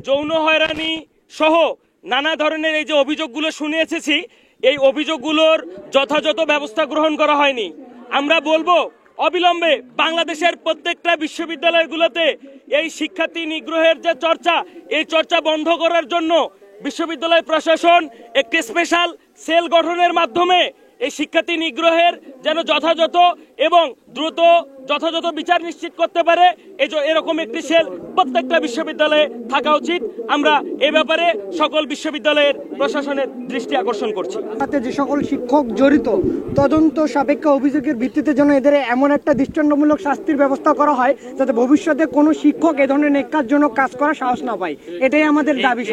যৌন হয়রানি সহ নানা ধরনের এই যে অভিযোগগুলো শুনে এসেছি, এই অভিযোগগুলোর যথাযথ ব্যবস্থা গ্রহণ করা হয়নি। আমরা বলবো অবিলম্বে বাংলাদেশের প্রত্যেকটা বিশ্ববিদ্যালয়গুলোতে এই শিক্ষার্থী নিগ্রহের যে চর্চা, এই চর্চা বন্ধ করার জন্য বিশ্ববিদ্যালয় প্রশাসন একটি স্পেশাল সেল গঠনের মাধ্যমে এই শিক্ষার্থী নিগ্রহের যেন যথাযথ এবং দ্রুত যথাযথ বিচার নিশ্চিত করতে পারে, এরকম একটি সেল প্রত্যেকটা বিশ্ববিদ্যালয়ে থাকা উচিত। আমরা এ ব্যাপারে সকল বিশ্ববিদ্যালয়ের প্রশাসনের দৃষ্টি আকর্ষণ করছি। যে সকল শিক্ষক জড়িত তদন্ত সাপেক্ষ অভিযোগের ভিত্তিতে যেন এদের এমন একটা দৃষ্টান্তমূলক শাস্তির ব্যবস্থা করা হয় যাতে ভবিষ্যতে কোনো শিক্ষক এ ধরনের নেককারজনক কাজ করার সাহস না পায়। এটাই আমাদের দাবি।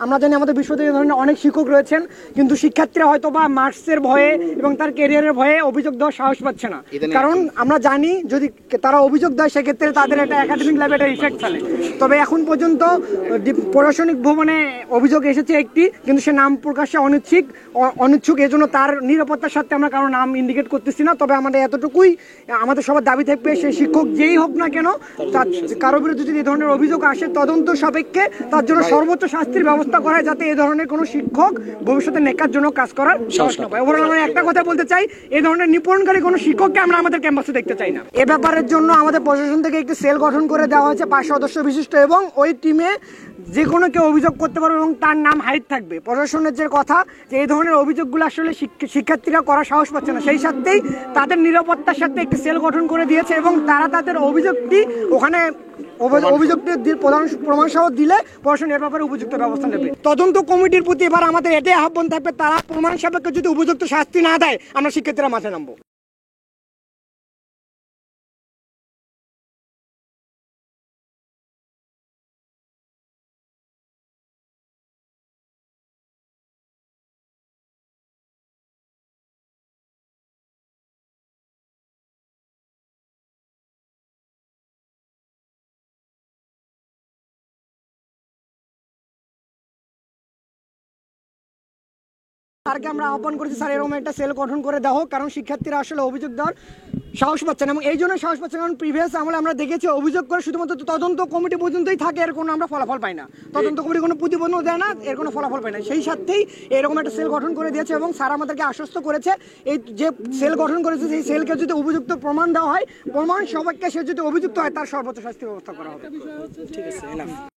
আমরা জানি আমাদের বিশ্ববিদ্যালয়ে এ ধরনের অনেক শিক্ষক রয়েছেন, কিন্তু শিক্ষার্থীরা হয়তো বা মার্কসের ভয়ে এবং তার ক্যারিয়ারের ভয়ে অভিযোগ দেওয়ার সাহস পাচ্ছে না। কারণ আমরা জানি যদি তারা অভিযোগ দেয় সেক্ষেত্রে তাদের একটা একাডেমিক লাইফে একটা ইফেক্ট ফেলে। তবে এখন পর্যন্ত প্রশাসনিক ভবনে অভিযোগ এসেছে একটি, কিন্তু সে নাম প্রকাশে অনিচ্ছুক। এজন্য তার নিরাপত্তার সাথে আমরা কারো নাম ইন্ডিকেট করতেছি না। তবে আমাদের এতটুকুই, আমাদের সবার দাবি থাকবে সে শিক্ষক যেই হোক না কেন, তার কারো বিরুদ্ধে যদি এই ধরনের অভিযোগ আসে তদন্ত সাপেক্ষে তার জন্য সর্বোচ্চ শাস্তির ব্যবস্থা করা হয়, যাতে এই ধরনের কোনো শিক্ষক ভবিষ্যতে নেকার জন্য কাজ করার সাহস না পায়। ওভারঅল আমরা একটা কথা বলতে চাই, এই ধরনের নিপণকারী কোনো শিক্ষককে আমরা আমাদের ক্যাম্পাসে দেখতে চাই না। এ ব্যাপারের জন্য আমাদের প্রশাসন থেকে একটি সেল গঠন করে দেওয়া হয়েছে 5 সদস্য বিশিষ্ট, এবং ওই টিমে যে কোনো কেউ অভিযোগ করতে পারবে এবং তার নাম হাইড থাকবে। প্রশাসনের যে কথা যে এই ধরনের অভিযোগগুলো আসলে শিক্ষার্থীরা করার সাহস পাচ্ছে না, সেই সাথেই তাদের নিরাপত্তার সাথে একটি সেল গঠন করে দিয়েছে এবং তারা তাদের অভিযোগটি ওখানে প্রমাণ সহ দিলে প্রশাসন এর ব্যাপারে উপযুক্ত ব্যবস্থা নেবে। তদন্ত কমিটির প্রতি এবার আমাদের এটাই আহ্বান থাকবে, তারা প্রমাণ সাপেক্ষে যদি উপযুক্ত শাস্তি না দেয় আমরা শিক্ষার্থীরা মাঠে নামবো। স্যারকে আমরা আহ্বান করেছি, স্যার এরকম একটা সেল গঠন করে দেওয়া হোক, কারণ শিক্ষার্থীরা আসলে অভিযোগ দেওয়ার সাহস পাচ্ছে না। এবং এই জন্য সাহস পাচ্ছে কারণ প্রিভিয়াস আমলে আমরা দেখেছি অভিযোগ করে শুধুমাত্র তদন্ত কমিটি পর্যন্তই থাকে, এর কোনো আমরা ফলাফল পাই না। তদন্ত কমিটি কোনো প্রতিবেদনও দেয় না, এর কোনো ফলাফল পাই না। সেই সাথেই এরকম একটা সেল গঠন করে দিয়েছে এবং স্যার আমাদেরকে আশ্বস্ত করেছে এই যে সেল গঠন করেছে সেই সেলকে যদি উপযুক্ত প্রমাণ দেওয়া হয়, প্রমাণ সবাইকে সে যদি অভিযুক্ত হয় তার সর্বোচ্চ শাস্তির ব্যবস্থা করা হবে। ঠিক আছে।